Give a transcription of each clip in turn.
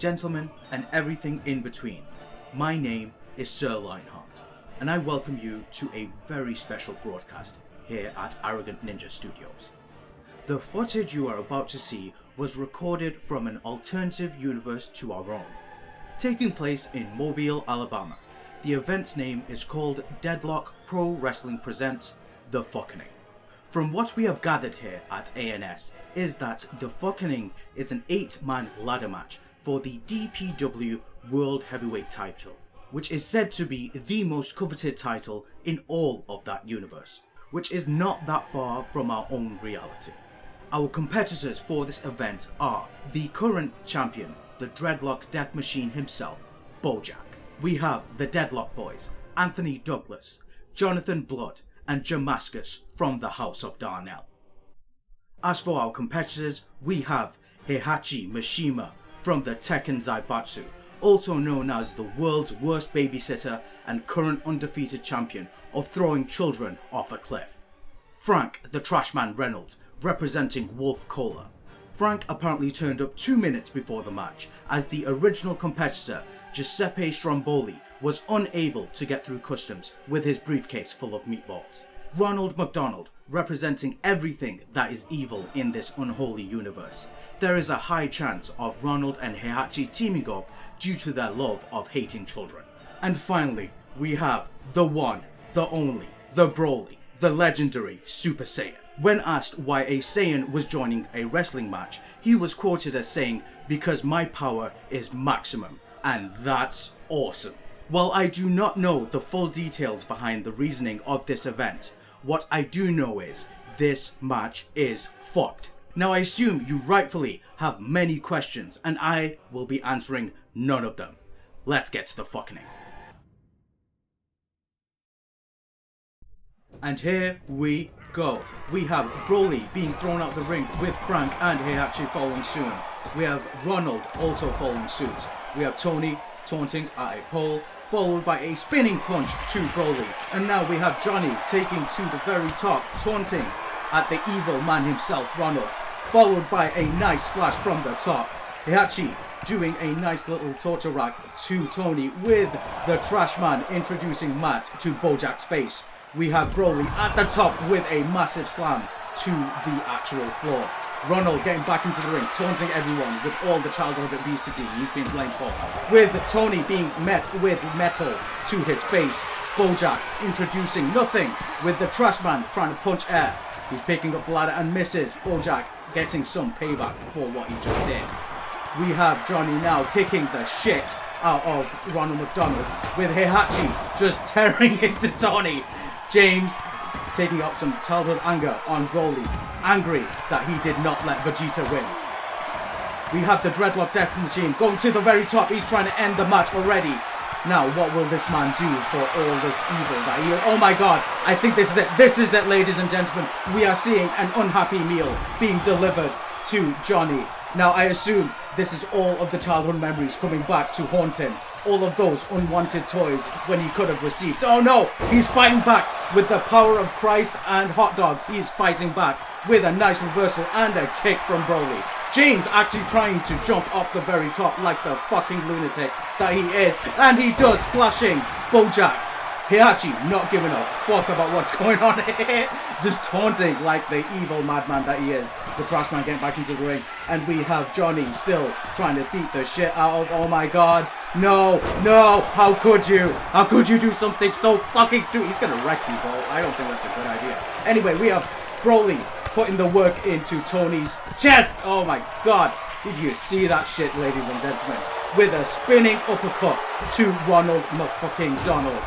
gentlemen, and everything in between. My name is Sir Lionheart, and I welcome you to a very special broadcast here at Arrogant Ninja Studios. The footage you are about to see was recorded from an alternative universe to our own, taking place in Mobile, Alabama. The event's name is called Deadlock Pro Wrestling Presents The Fukkening. From what we have gathered here at ANS is that the Fukkening is an 8-man ladder match for the DPW World Heavyweight title, which is said to be the most coveted title in all of that universe, which is not that far from our own reality. Our competitors for this event are the current champion, the Dreadlock Death Machine himself, Bojack. We have the Deadlock Boys, Anthony Douglas, Jonathan Blood, and Jamascus from the House of Darnell. As for our competitors, we have Heihachi Mishima from the Tekken Zaibatsu, also known as the world's worst babysitter and current undefeated champion of throwing children off a cliff. Frank the Trashman Reynolds, representing Wolf Cola. Frank apparently turned up 2 minutes before the match, as the original competitor, Giuseppe Stromboli, was unable to get through customs with his briefcase full of meatballs. Ronald McDonald, representing everything that is evil in this unholy universe. There is a high chance of Ronald and Heihachi teaming up due to their love of hating children. And finally, we have the one, the only, the Broly, the legendary Super Saiyan. When asked why a Saiyan was joining a wrestling match, he was quoted as saying, "Because my power is maximum, and that's awesome." While I do not know the full details behind the reasoning of this event, what I do know is this match is fucked. Now I assume you rightfully have many questions, and I will be answering none of them. Let's get to the Fukkening. And here we go. We have Broly being thrown out the ring with Frank and Heihachi following soon. We have Ronald also following suit. We have Tony taunting at a pole, followed by a spinning punch to Broly. And now we have Johnny taking to the very top, taunting at the evil man himself, Ronald, followed by a nice splash from the top. Heihachi doing a nice little torture rack to Tony with the trash man introducing Matt to Bojack's face. We have Broly at the top with a massive slam to the actual floor. Ronald getting back into the ring, taunting everyone with all the childhood obesity he's been blamed for. With Tony being met with metal to his face. Bojack introducing nothing with the trash man trying to punch air. He's picking up the ladder and misses. Bojack getting some payback for what he just did. We have Johnny now kicking the shit out of Ronald McDonald with Heihachi just tearing into Tony. James taking up some childhood anger on Broly, angry that he did not let Vegeta win. We have the Dreadlock Death Machine going to the very top. He's trying to end the match already. Now, what will this man do for all this evil that he is? Oh my god, I think this is it. This is it, ladies and gentlemen. We are seeing an unhappy meal being delivered to Johnny. Now, I assume this is all of the childhood memories coming back to haunt him. All of those unwanted toys when he could have received. Oh no, he's fighting back with the power of Christ and hot dogs. He's fighting back with a nice reversal and a kick from Broly. James actually trying to jump off the very top like the fucking lunatic that he is. And he does, splashing Bojack. Heihachi not giving a fuck about what's going on here. Just taunting like the evil madman that he is. The trash man getting back into the ring. And we have Johnny still trying to beat the shit out of, oh my god. No, how could you? How could you do something so fucking stupid? He's gonna wreck you, bro. I don't think that's a good idea. Anyway, we have Broly putting the work into Tony's chest. Oh my god. Did you see that shit, ladies and gentlemen? With a spinning uppercut to Ronald McDonald.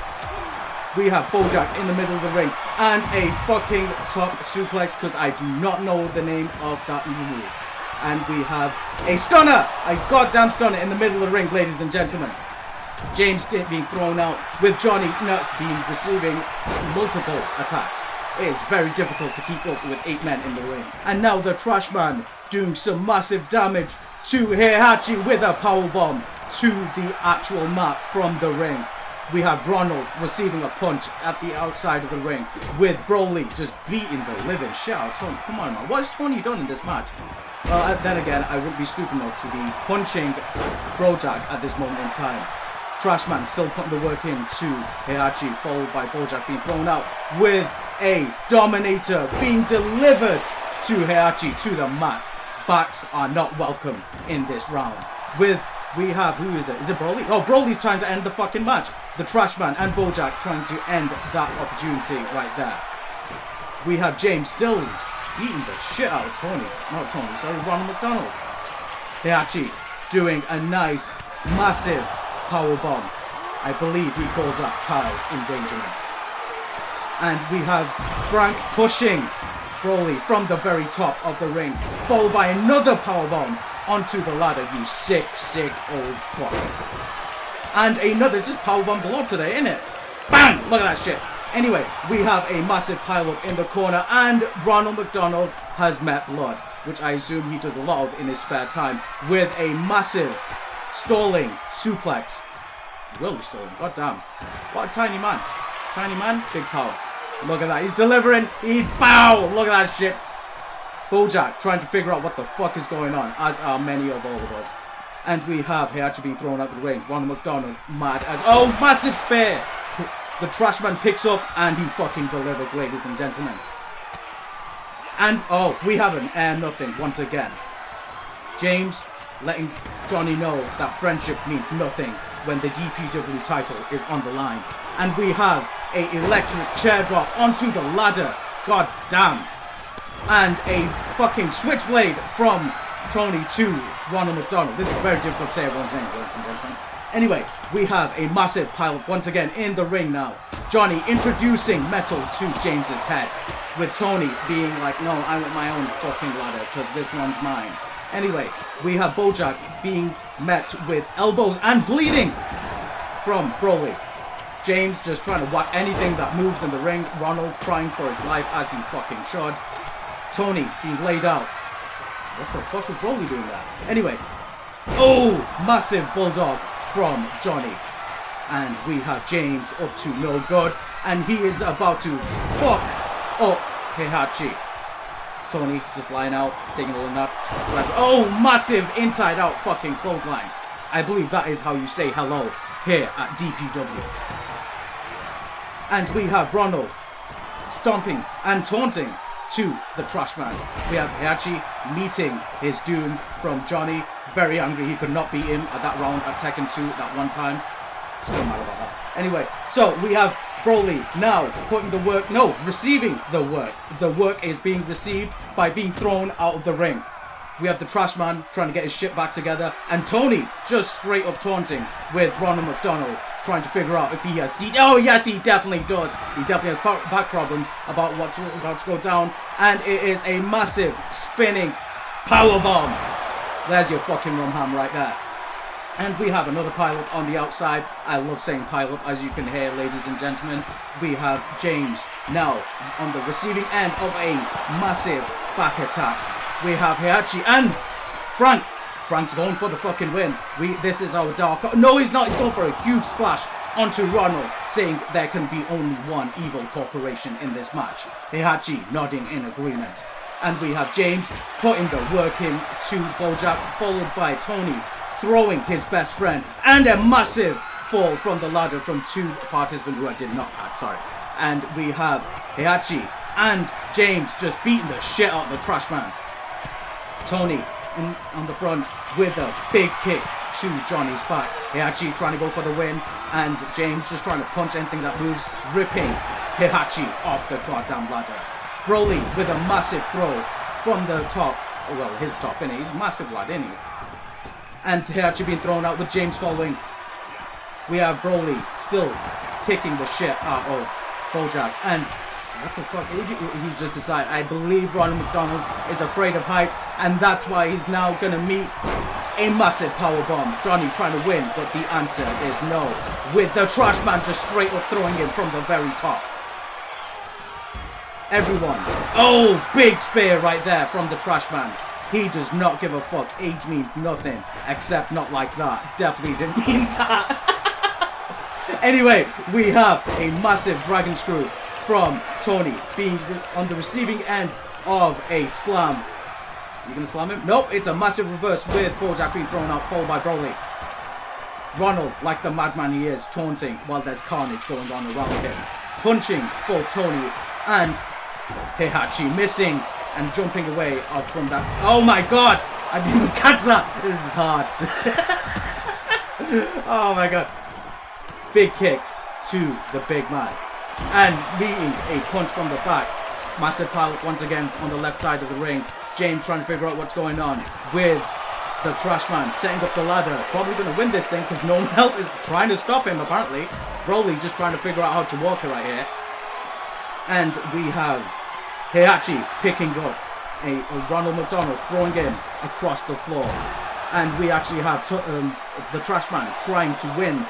We have Bojack in the middle of the ring and a fucking top suplex because I do not know the name of that move. And we have a stunner, a goddamn stunner in the middle of the ring, ladies and gentlemen. James being thrown out with Johnny Nuts being receiving multiple attacks. It is very difficult to keep up with 8 men in the ring. And now the trash man doing some massive damage to Heihachi with a powerbomb to the actual mat from the ring. We have Ronald receiving a punch at the outside of the ring with Broly just beating the living shit out of Tony. Come on, man. What has Tony done in this match? Well, then again, I wouldn't be stupid enough to be punching Bojack at this moment in time. Trashman still putting the work in to Heihachi, followed by Bojack being thrown out with a Dominator being delivered to Heihachi to the mat. Backs are not welcome in this round. We have, who is it? Is it Broly? Oh, Broly's trying to end the fucking match. The Trashman and Bojack trying to end that opportunity right there. We have James still beating the shit out of Ronald McDonald. Heihachi doing a nice, massive powerbomb. I believe he calls that tile endangerment. And we have Frank pushing Broly from the very top of the ring, followed by another powerbomb onto the ladder, you sick old fuck. And another, just powerbomb galore today, innit? Bang! Look at that shit. Anyway, we have a massive pile-up in the corner, and Ronald McDonald has met blood, which I assume he does a lot of in his spare time, with a massive stalling suplex. Really stalling, goddamn. What a tiny man. Tiny man, big power. Look at that, he's delivering, bow! Look at that shit. Bojack trying to figure out what the fuck is going on, as are many of all of us. And we have Heihachi being thrown out the ring. Ronald McDonald mad as... Oh, massive spear! The Trashman picks up and he fucking delivers, ladies and gentlemen. And, oh, we have an air nothing once again. James letting Johnny know that friendship means nothing when the DPW title is on the line. And we have a electric chair drop onto the ladder. God damn. And a fucking switchblade from Tony to Ronald McDonald. This is very difficult to say everyone's name, ladies and gentlemen. Anyway, we have a massive pile-up once again in the ring now. Johnny introducing metal to James's head, with Tony being like, no, I want my own fucking ladder, because this one's mine. Anyway, we have Bojack being met with elbows and bleeding from Broly. James just trying to whack anything that moves in the ring. Ronald crying for his life as he fucking should. Tony being laid out. What the fuck is Broly doing there? Anyway. Oh, massive bulldog from Johnny. And we have James up to no good. And he is about to fuck up Heihachi. Tony just lying out, taking a little nap. Oh, massive inside out fucking clothesline. I believe that is how you say hello here at DPW. And we have Ronald stomping and taunting to the Trashman. We have Heihachi meeting his doom from Johnny. Very angry he could not beat him at that round at Tekken 2 that one time. Still mad about that. Anyway, so we have Broly now putting the work, no, receiving the work. The work is being received by being thrown out of the ring. We have the Trashman trying to get his shit back together, and Tony just straight up taunting with Ronald McDonald, trying to figure out if he has seat. Oh yes, he definitely does. He definitely has back problems about what's about to go down, and it is a massive spinning power bomb. There's your fucking rum ham right there. And we have another pile-up on the outside. I love saying pile-up, as you can hear, ladies and gentlemen. We have James now on the receiving end of a massive back attack. We have Heihachi and Frank. Frank's going for the fucking win. This is our dark... No, he's not. He's going for a huge splash onto Ronald, saying there can be only one evil corporation in this match. Heihachi nodding in agreement. And we have James putting the work in to Bojack, followed by Tony throwing his best friend, and a massive fall from the ladder from two participants who I did not have, sorry. And we have Heihachi and James just beating the shit out of the Trashman. Tony on the front with a big kick to Johnny's back. Heihachi trying to go for the win, and James just trying to punch anything that moves, ripping Heihachi off the goddamn ladder. Broly with a massive throw from the top, well, his top, innit? He's a massive lad, innit? And Heihachi being thrown out with James following. We have Broly still kicking the shit out of Bojack. And what the fuck? He's just decided. I believe Ronald McDonald is afraid of heights, and that's why he's now gonna meet a massive power bomb. Johnny trying to win, but the answer is no. With the Trashman just straight up throwing him from the very top. Everyone. Oh, big spear right there from the Trashman. He does not give a fuck. Age means nothing, except not like that. Definitely didn't mean that. Anyway, we have a massive dragon screw from Tony being on the receiving end of a slam. You gonna slam him? Nope, it's a massive reverse with Bojack being thrown out, followed by Broly. Ronald, like the madman he is, taunting while there's carnage going on around him. Punching both Tony and Heihachi, missing and jumping away from that. Oh my god! I didn't even catch that! This is hard. Oh my god. Big kicks to the big man. And meeting a punch from the back. Massive pile once again on the left side of the ring. James trying to figure out what's going on with the Trash Man, setting up the ladder. Probably going to win this thing because no one else is trying to stop him apparently. Broly just trying to figure out how to walk it right here. And we have Heihachi picking up a Ronald McDonald, throwing him across the floor. And we actually have the Trash Man trying to win,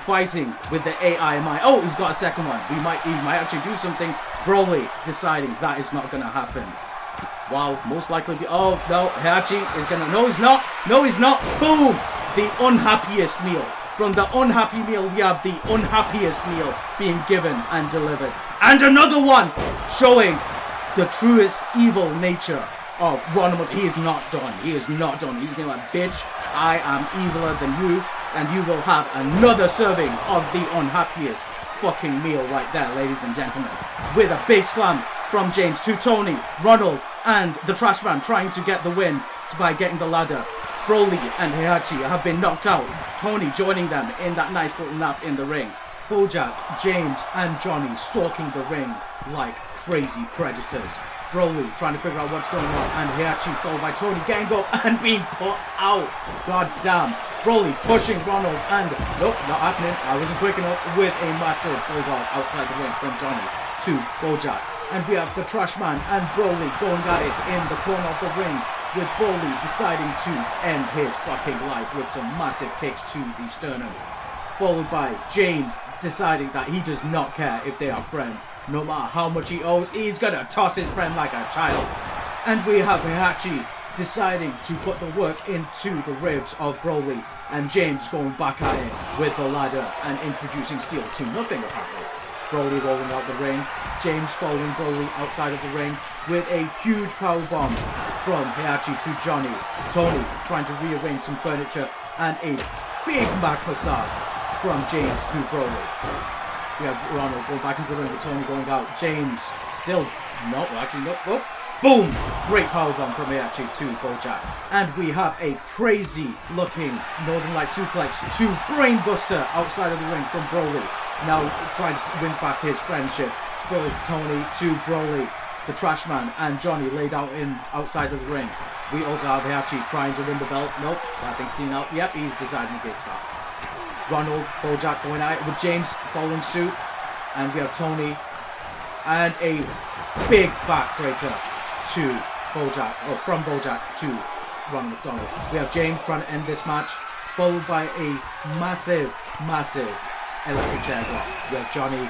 fighting with the AIMI. Oh, he's got a second one. He might actually do something. Broly deciding that is not going to happen. Wow, most likely be. Oh no, Heihachi is gonna. No, he's not. No, he's not. Boom! The unhappiest meal. From the unhappy meal, we have the unhappiest meal being given and delivered. And another one showing the truest evil nature of Ronald. He is not done. He is not done. He's being like, bitch, I am eviler than you, and you will have another serving of the unhappiest fucking meal right there, ladies and gentlemen. With a big slam from James to Tony, Ronald, and the Trash Man trying to get the win by getting the ladder. Broly and Heihachi have been knocked out. Tony joining them in that nice little nap in the ring. Bojack, James, and Johnny stalking the ring like crazy predators. Broly trying to figure out what's going on, and Heihachi followed by Tony getting up and being put out. God damn. Broly pushing Ronald, and nope, not happening. I wasn't quick enough with a massive bulldog outside the ring from Johnny to Bojack. And we have the Trash Man and Broly going at it in the corner of the ring, with Broly deciding to end his fucking life with some massive kicks to the sternum. Followed by James deciding that he does not care if they are friends. No matter how much he owes, he's gonna toss his friend like a child. And we have Heihachi deciding to put the work into the ribs of Broly, and James going back at it with the ladder and introducing Steel to nothing apparently. Broly rolling out the ring. James following Broly outside of the ring with a huge powerbomb from Heihachi to Johnny. Tony trying to rearrange some furniture, and a big back massage from James to Broly. We have Ronald going back into the ring with Tony going out. James still, no, actually no, oh, boom! Great powerbomb from Heihachi to Bojack. And we have a crazy looking Northern Light suplex to Brainbuster outside of the ring from Broly. Now trying to win back his friendship. Goes Tony to Broly, the Trash Man, and Johnny laid out in outside of the ring. We also have Heihachi trying to win the belt. Nope, that thing's seen out. Yep, he's deciding against that. Ronald, Bojack going at it with James following suit. And we have Tony and a big backbreaker to Bojack, or from Bojack to Ronald McDonald. We have James trying to end this match, followed by a massive electric chair drop. We have Johnny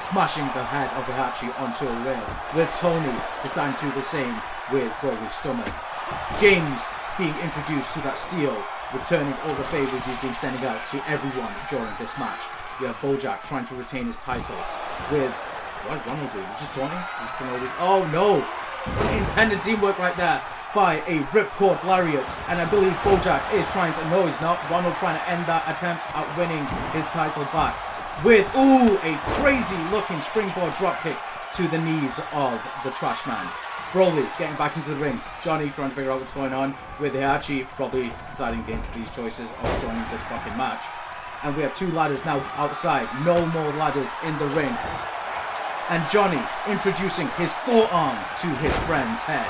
smashing the head of Heihachi onto a rail, with Tony deciding to do the same with Broly's stomach. James being introduced to that steel, returning all the favors he's been sending out to everyone during this match. We have Bojack trying to retain his title with, what is Ronald doing? He's just taunting? Just doing all these, oh no! Intended teamwork right there by a ripcord lariat, and I believe Bojack is trying to, no he's not, Ronald trying to end that attempt at winning his title back with, ooh, a crazy looking springboard dropkick to the knees of the Trash Man. Broly getting back into the ring, Johnny trying to figure out what's going on, with Heihachi probably deciding against these choices of joining this fucking match. And we have two ladders now outside, no more ladders in the ring. And Johnny introducing his forearm to his friend's head.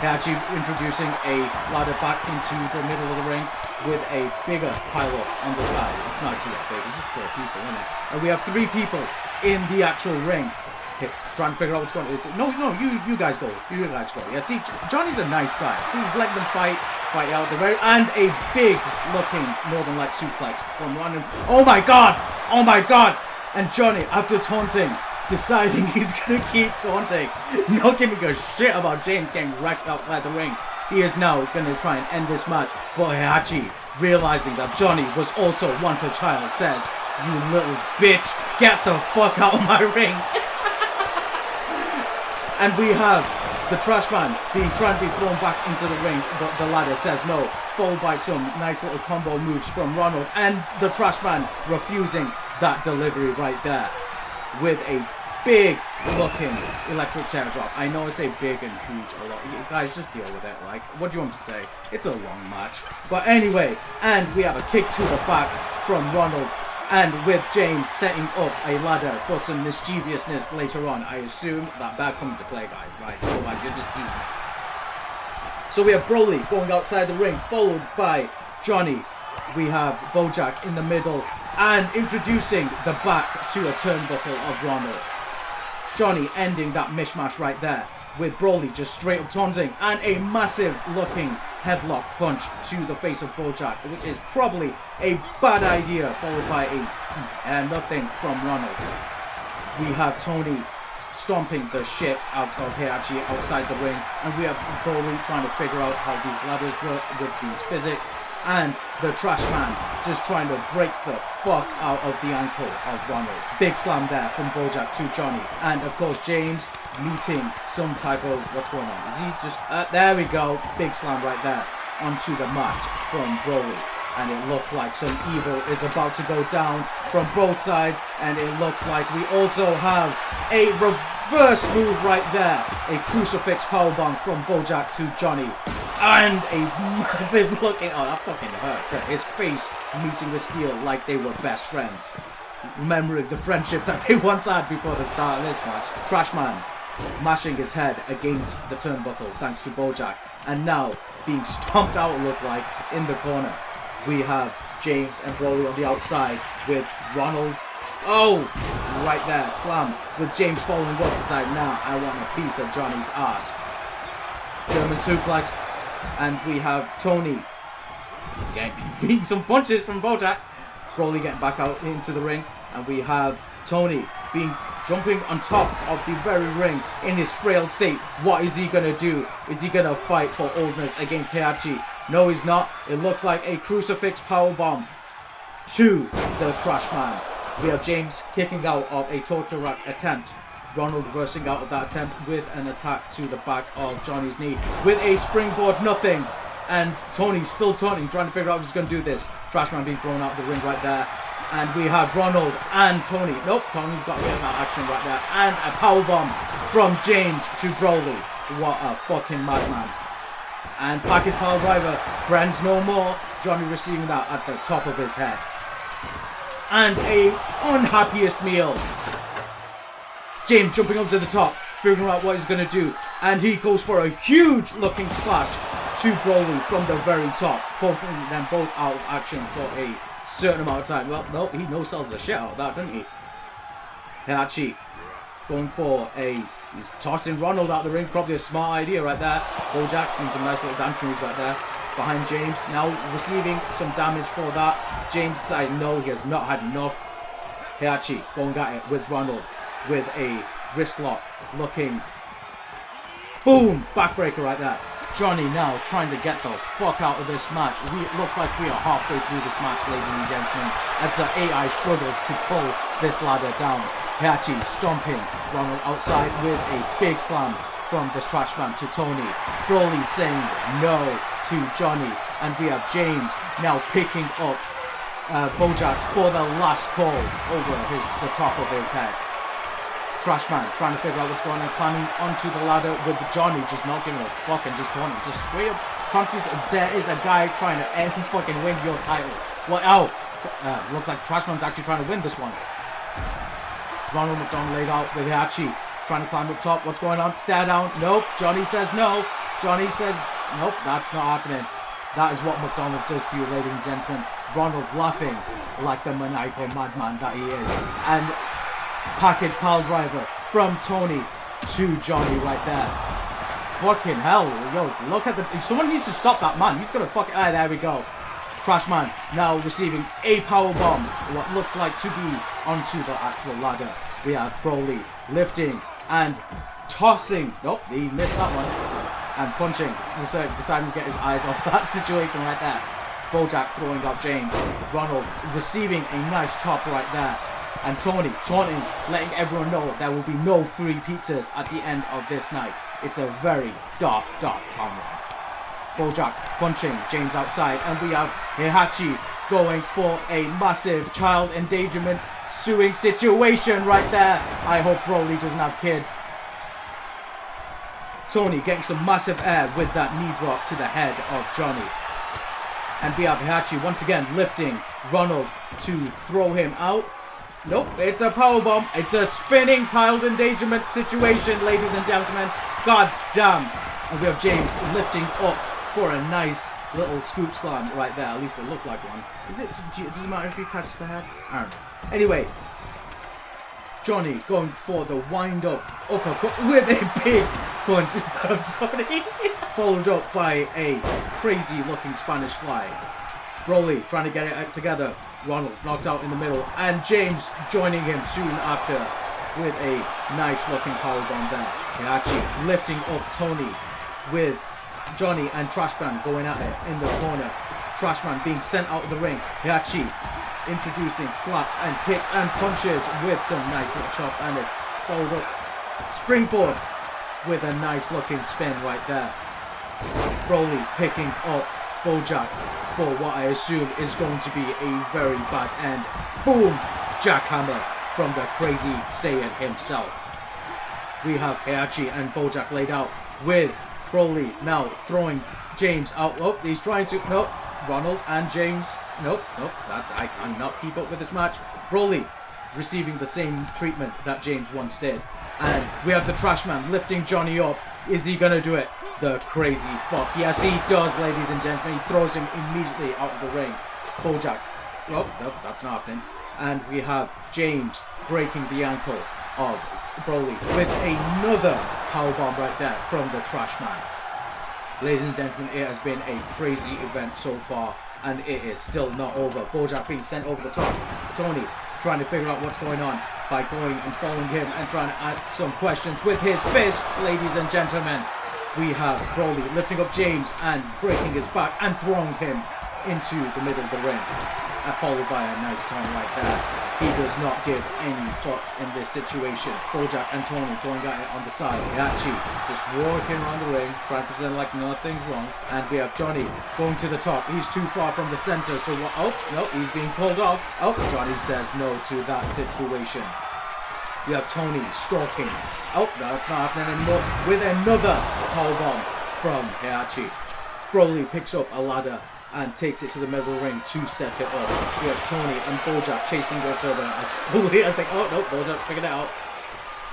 Heihachi introducing a ladder back into the middle of the ring with a bigger pile-up on the side. It's not too big, it's just 4 people, isn't it? And we have 3 people in the actual ring. Okay, trying to figure out what's going on. No, you guys go. You guys go. Yeah, see, Johnny's a nice guy. See, he's letting them fight out the very, and a big looking Northern Light suplex from London. Oh my god! Oh my god! And Johnny, after taunting, deciding he's gonna keep taunting, not giving a shit about James getting wrecked outside the ring. He is now gonna try and end this match, but Heihachi, realizing that Johnny was also once a child, says, "You little bitch, get the fuck out of my ring." And we have The trash man trying to be thrown back into the ring, but the ladder says no. Followed by some nice little combo moves from Ronald, and the trash man refusing that delivery right there with a big looking electric chair drop. I know I say big and huge a lot. You guys just deal with it. Like, what do you want me to say? It's a long match. But anyway, and we have a kick to the back from Ronald, and with James setting up a ladder for some mischievousness later on. I assume that come to play, guys. Like, otherwise you're just teasing me. So we have Broly going outside the ring, followed by Johnny. We have Bojack in the middle, and introducing the back to a turnbuckle of Ronald. Johnny ending that mishmash right there, with Broly just straight up taunting, and a massive looking headlock punch to the face of Bojack, which is probably a bad idea, followed by a nothing from Ronald. We have Tony stomping the shit out of Heihachi outside the ring, and we have Broly trying to figure out how these ladders work with these physics, and the trash man just trying to break the fuck out of the ankle of Ronald. Big slam there from Bojack to Johnny, and of course James meeting some type of, what's going on? Is he just, there we go, big slam right there onto the mat from Broly. And it looks like some evil is about to go down from both sides. And it looks like we also have a reverse move right there. A crucifix powerbomb from Bojack to Johnny. And a massive looking, oh that fucking hurt. But his face meeting the steel like they were best friends. Remembering the friendship that they once had before the start of this match. Trashman mashing his head against the turnbuckle thanks to Bojack. And now being stomped out, it looked like, in the corner. We have James and Broly on the outside with Ronald. Oh, right there, slam with James following up the side. Now I want a piece of Johnny's ass. German suplex, and we have Tony getting some punches from Bojack. Broly getting back out into the ring, and we have Tony jumping on top of the very ring in his frail state. What is he gonna do? Is he gonna fight for oldness against Heihachi? No, he's not. It looks like a crucifix powerbomb to the trash man. We have James kicking out of a torture rack attempt. Ronald reversing out of that attempt with an attack to the back of Johnny's knee with a springboard, nothing. And Tony's still taunting, trying to figure out if he's going to do this. Trashman being thrown out of the ring right there. And we have Ronald and Tony. Nope, Tony's got to get that action right there. And a powerbomb from James to Broly. What a fucking madman. And package pile driver, friends no more. Johnny receiving that at the top of his head. And a unhappiest meal. James jumping up to the top, figuring out what he's going to do. And he goes for a huge looking splash to Broly from the very top. Both of them both out of action for a certain amount of time. Well, no, he no-sells the shit out of that, doesn't he? Heihachi going for he's tossing Ronald out the ring. Probably a smart idea right there. Bojack doing some nice little dance moves right there. Behind James. Now receiving some damage for that. James decided no, he has not had enough. Heihachi going at it with Ronald with a wrist lock. Looking. Boom! Backbreaker right there. Johnny now trying to get the fuck out of this match. It looks like we are halfway through this match, ladies and gentlemen, as the AI struggles to pull this ladder down. Heihachi stomping Ronald outside with a big slam from the trash man to Tony. Broly saying no to Johnny. And we have James now picking up Bojack for the last call over the top of his head. Trashman trying to figure out what's going on, climbing onto the ladder with Johnny just not giving a fuck and just taunting, just straight up confident. There is a guy trying to fucking win your title. What? Oh, looks like Trashman's actually trying to win this one. Ronald McDonald laid out with Heihachi trying to climb up top. What's going on? Stare down. Nope. Johnny says no. Johnny says nope. That's not happening. That is what McDonald does to you, ladies and gentlemen. Ronald laughing like the maniacal madman that he is, and package pile driver from Tony to Johnny right there. Fucking hell, yo, look at someone needs to stop that man. He's gonna there we go. Trash man now receiving a power bomb, what looks like to be onto the actual ladder. We have Broly lifting and tossing. Nope, he missed that one. And punching, deciding to get his eyes off that situation right there. Bojack throwing out James. Ronald receiving a nice chop right there. And Tony taunting, letting everyone know there will be no free pizzas at the end of this night. It's a very dark timeline. Bojack punching James outside, and we have Heihachi going for a massive child endangerment suing situation right there. I hope Broly doesn't have kids. Tony getting some massive air with that knee drop to the head of Johnny. And we have Heihachi once again lifting Ronald to throw him out. Nope, it's a powerbomb. It's a spinning child endangerment situation, ladies and gentlemen. God damn. And we have James lifting up for a nice little scoop slam right there. At least it looked like one. It doesn't matter if he catches the head. I don't know. Anyway, Johnny going for the wind up uppercut with a big punch. I'm sorry. Followed up by a crazy looking Spanish fly. Broly trying to get it together. Ronald knocked out in the middle, and James joining him soon after with a nice looking powerbomb there. Heihachi lifting up Tony with Johnny and Trashman going at it in the corner. Trashman being sent out of the ring. Heihachi introducing slaps and kicks and punches with some nice little chops, and it followed up springboard with a nice looking spin right there. Broly picking up Bojack for what I assume is going to be a very bad end. Boom! Jackhammer from the crazy Saiyan himself. We have Heihachi and Bojack laid out with Broly now throwing James out. Oh, he's trying to... Nope. Ronald and James. Nope. I cannot keep up with this match. Broly receiving the same treatment that James once did. And we have the Trash Man lifting Johnny up. Is he going to do it? The crazy fuck. Yes, he does, ladies and gentlemen. He throws him immediately out of the ring. Bojack. Oh, no, that's not happening. And we have James breaking the ankle of Broly with another powerbomb right there from the Trash Man. Ladies and gentlemen, it has been a crazy event so far, and it is still not over. Bojack being sent over the top. Tony trying to figure out what's going on by going and following him and trying to ask some questions with his fist, ladies and gentlemen. We have Broly lifting up James and breaking his back and throwing him into the middle of the ring. Followed by a nice turn right there. He does not give any fucks in this situation. Bojack and Tony going at it on the side. Heihachi just walking around the ring, trying to pretend like nothing's wrong. And we have Johnny going to the top. He's too far from the center, so what? Oh, no, he's being pulled off. Oh, Johnny says no to that situation. We have Tony stalking. Oh, that's not happening anymore. With another powerbomb from Heihachi. Broly picks up a ladder and takes it to the middle of the ring to set it up. We have Tony and Bojack chasing each other as slowly as they... Oh, no, Bojack's figured it out.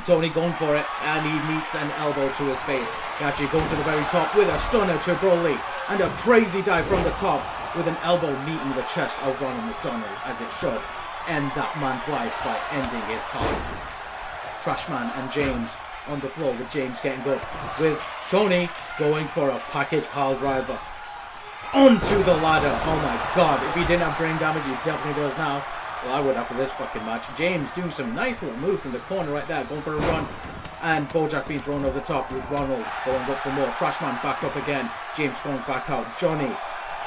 Tony going for it, and he meets an elbow to his face. Heihachi going to the very top with a stunner to Broly, and a crazy dive from the top with an elbow meeting the chest of Ronald McDonald, as it should end that man's life by ending his heart. Trashman and James on the floor, with James getting up, with Tony going for a package pile driver onto the ladder. Oh my god, if he didn't have brain damage, he definitely does now. Well, I would after this fucking match. James doing some nice little moves in the corner right there, going for a run. And Bojack being thrown over the top with Ronald going up for more. Trashman back up again. James going back out. Johnny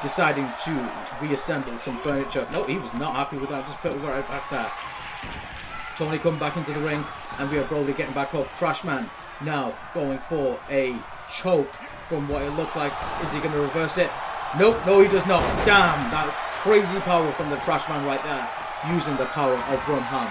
deciding to reassemble some furniture. No, he was not happy with that. Just put it right back there. Tony coming back into the ring. And we are Broly getting back up. Trashman now going for a choke from what it looks like. Is he going to reverse it? Nope, no he does not. Damn, that crazy power from the Trashman right there. Using the power of Brumham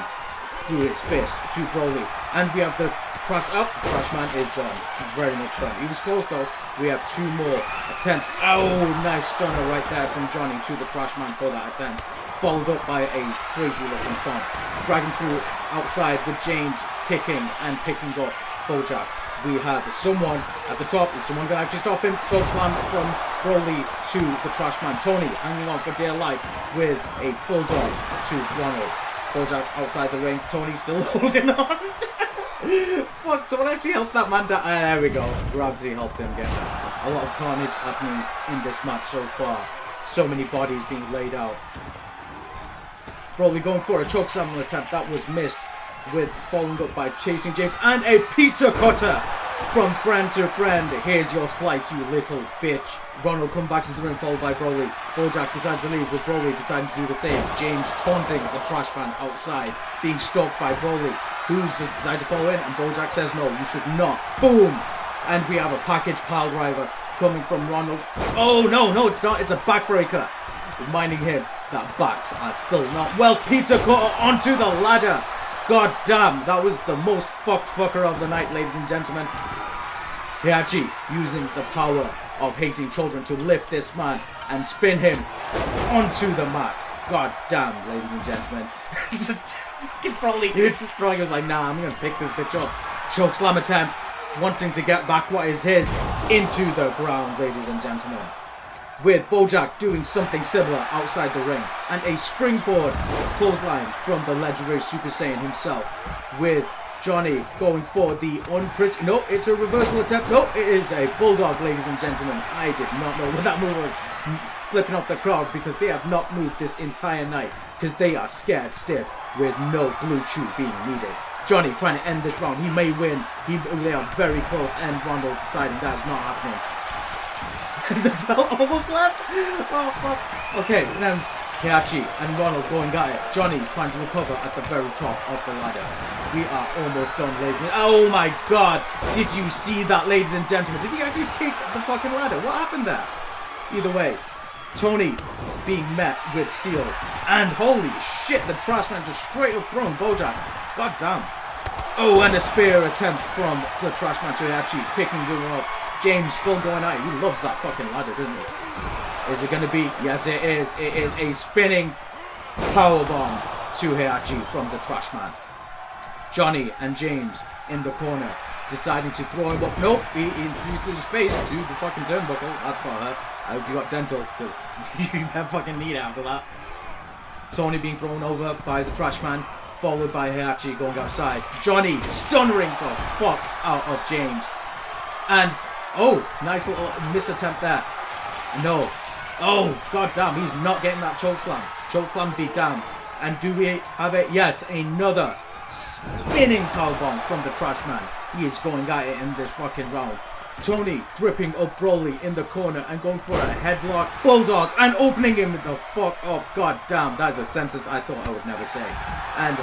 through his fist to Broly. And we have the Trashman is done. Very much done. He was close though. We have two more attempts. Oh, nice stunner right there from Johnny to the Trashman for that attempt. Followed up by a crazy looking stomp. Dragging through outside with James kicking and picking up Bojack. We have someone at the top. Is someone going to actually stop him? Choke slam from Broly to the Trashman. Tony hanging on for dear life with a bulldog to Ronald. Bojack outside the ring. Tony still holding on. Fuck, someone actually helped that man down. There we go. Ramsey helped him get there. A lot of carnage happening in this match so far. So many bodies being laid out. Broly going for a choke slam attempt. That was missed. With followed up by chasing James and a pizza cutter from friend to friend. Here's your slice, you little bitch. Ronald come back to the ring followed by Broly. Bojack decides to leave with Broly deciding to do the same. James taunting the trash man outside, being stalked by Broly, who's just decided to follow in, and Bojack says no, you should not. Boom! And we have a package pile driver coming from Ronald. Oh, no, it's not. It's a backbreaker. Reminding him that backs are still not well. Pizza cutter onto the ladder. God damn, that was the most fucked fucker of the night, ladies and gentlemen. Heihachi using the power of hating children to lift this man and spin him onto the mat. God damn, ladies and gentlemen. Just fucking probably just throwing us like, nah, I'm gonna pick this bitch up. Chokeslam attempt, wanting to get back what is his into the ground, ladies and gentlemen. With Bojack doing something similar outside the ring. And a springboard clothesline from the legendary Super Saiyan himself. With Johnny going for the unpretty... No, it's a reversal attempt. No, it is a bulldog, ladies and gentlemen. I did not know what that move was. Flipping off the crowd because they have not moved this entire night. Because they are scared stiff with no blue chew being needed. Johnny trying to end this round. He may win. They are very close. And Rondo deciding that is not happening. The belt almost left. Oh fuck. Okay, then Heihachi and Ronald going at it. Johnny trying to recover at the very top of the ladder. We are almost done, ladies. Oh my god. Did you see that, ladies and gentlemen? Did he actually kick the fucking ladder? What happened there? Either way, Tony being met with steel. And holy shit, the trash man just straight up throwing Bojack. God damn. Oh, and a spear attempt from the trash man to Heihachi, picking him up. James still going at it. He loves that fucking ladder, doesn't he? Is it going to be? Yes, it is. It is a spinning powerbomb to Heihachi from the trash man. Johnny and James in the corner deciding to throw him up. Nope, he introduces his face to the fucking turnbuckle. That's not hurt. I hope you got dental because you have fucking need after that. Tony being thrown over by the trash man, followed by Heihachi going outside. Johnny stunnering the fuck out of James. And oh, nice little miss attempt there. No. Oh, god damn, he's not getting that chokeslam. Chokeslam beat down. And do we have it? Yes, another spinning powerbomb from the trash man. He is going at it in this fucking round. Tony gripping up Broly in the corner and going for a headlock. Bulldog and opening him the fuck up. God damn, that is a sentence I thought I would never say. And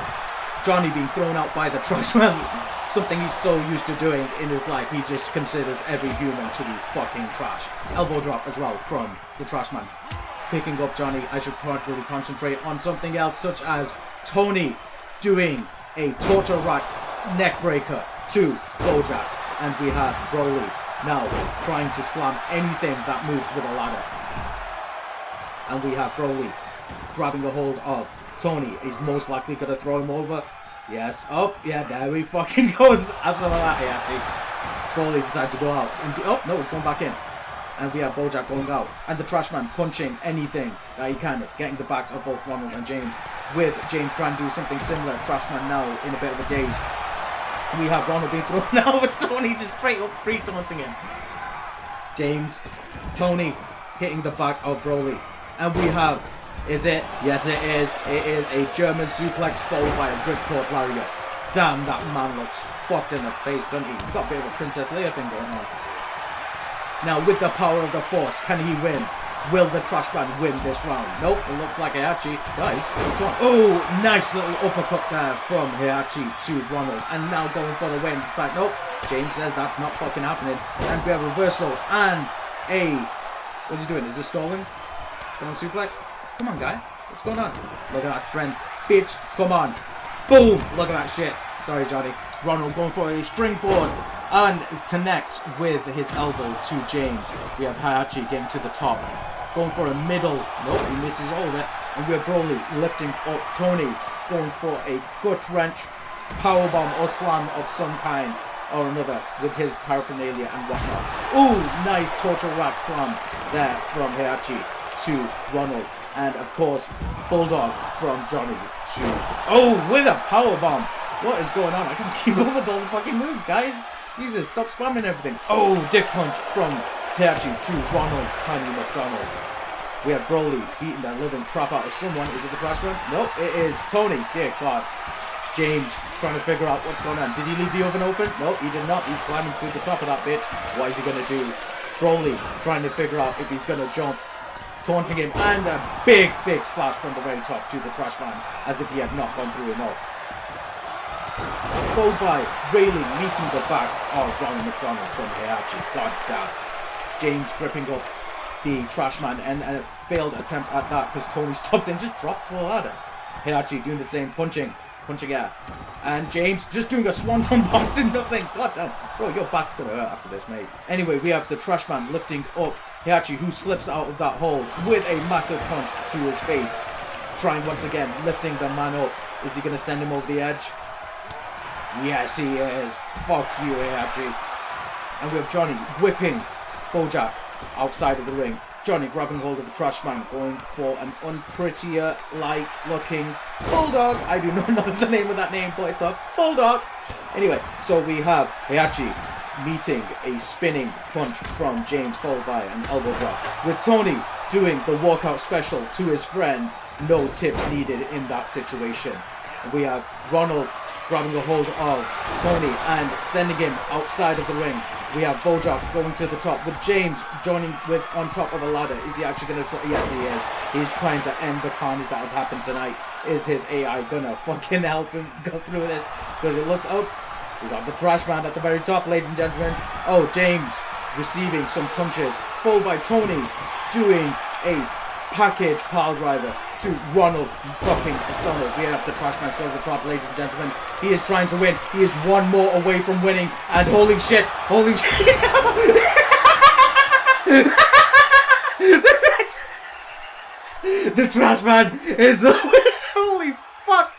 Johnny being thrown out by the trash man. Something he's so used to doing in his life. He just considers every human to be fucking trash. Elbow drop as well from the trash man. Picking up Johnny. I should probably concentrate on something else, such as Tony doing a torture rack neck breaker to Bojack. And we have Broly now trying to slam anything that moves with a ladder. And we have Broly grabbing a hold of Tony. He's most likely going to throw him over. Yes. Oh, yeah, there he fucking goes. Absolutely that, actually. Broly decided to go out. And oh, no, he's going back in. And we have Bojack going out. And the trash man punching anything that he can, getting the backs of both Ronald and James. With James trying to do something similar. Trash man now in a bit of a daze. We have Ronald being thrown out with Tony just straight up free-taunting him. James, Tony hitting the back of Broly. And we have... Is it? Yes, it is. It is a German suplex followed by a ripcord lariat. Damn, that man looks fucked in the face, doesn't he? He's got a bit of a Princess Leia thing going on. Now, with the power of the Force, can he win? Will the trash man win this round? Nope, it looks like Heihachi. Guys, oh, nice little uppercut there from Heihachi to Ronald. And now going for the win. Side, nope, James says that's not fucking happening. And we have a reversal and a... What's he doing? Is this stalling? Stalling suplex? Come on, guy. What's going on? Look at that strength. Bitch, come on. Boom! Look at that shit. Sorry, Johnny. Ronald going for a springboard and connects with his elbow to James. We have Heihachi getting to the top. Going for a middle. Nope, he misses all of it. And we have Broly lifting up Tony. Going for a gut wrench, powerbomb or slam of some kind or another with his paraphernalia and whatnot. Ooh, nice torture rack slam there from Heihachi to Ronald. And of course, Bulldog from Johnny to... Oh, with a powerbomb. What is going on? I can't keep up with all the fucking moves, guys. Jesus, stop spamming everything. Oh, dick punch from Heihachi to Ronald's Tiny McDonald's. We have Broly beating the living crap out of someone. Is it the trash man? Nope, it is Tony. Dear God. James trying to figure out what's going on. Did he leave the oven open? No, he did not. He's climbing to the top of that bitch. What is he going to do? Broly trying to figure out if he's going to jump. Taunting him, and a big splash from the very top to the trash man, as if he had not gone through enough. Followed by Rayleigh meeting the back of Ronald McDonald from Heihachi. God damn. James gripping up the trash man and a failed attempt at that because Tony stops and just drops the ladder. Heihachi doing the same, punching air. And James just doing a swanton bomb to nothing. God damn. Bro, your back's gonna hurt after this, mate. Anyway, we have the trash man lifting up Heihachi, who slips out of that hole with a massive punch to his face. Trying once again, lifting the man up. Is he gonna send him over the edge? Yes, he is. Fuck you, Heihachi. And we have Johnny whipping Bojack outside of the ring. Johnny grabbing hold of the trash man, going for an unprettier-like looking bulldog. I do not know the name of that name, but it's a bulldog. Anyway, so we have Heihachi meeting a spinning punch from James, followed by an elbow drop. With Tony doing the walkout special to his friend. No tips needed in that situation. And we have Ronald grabbing a hold of Tony and sending him outside of the ring. We have Bojack going to the top with James joining with on top of a ladder. Is he actually going to try? Yes, he is. He's trying to end the carnage that has happened tonight. Is his AI gonna fucking help him go through this? Because it looks up. We got the trash man at the very top, ladies and gentlemen. Oh, James receiving some punches, followed by Tony doing a package pile driver to Ronald fucking McDonald. We have the trash man still at the top, ladies and gentlemen. He is trying to win. He is one more away from winning. And holy shit, the trash man is the winner. Holy fuck.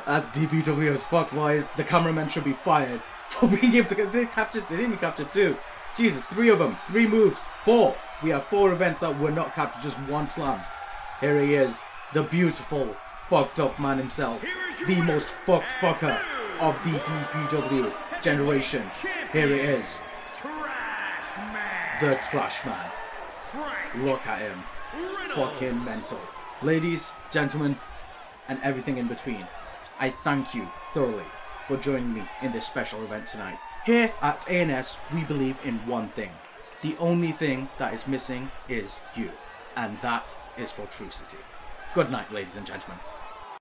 That's DPW as fuck, boys. The cameraman should be fired for being able to get. They didn't even capture 2. Jesus, 3 of them. 3 moves. 4. We have 4 events that were not captured, just 1 slam. Here he is, the beautiful, fucked up man himself. The most fucked fucker of the DPW generation. Here it is. The Trash Man. Look at him. Fucking mental. Ladies, gentlemen, and everything in between, I thank you thoroughly for joining me in this special event tonight. Here at ANS, we believe in one thing. The only thing that is missing is you. And that is for True City. Good night, ladies and gentlemen.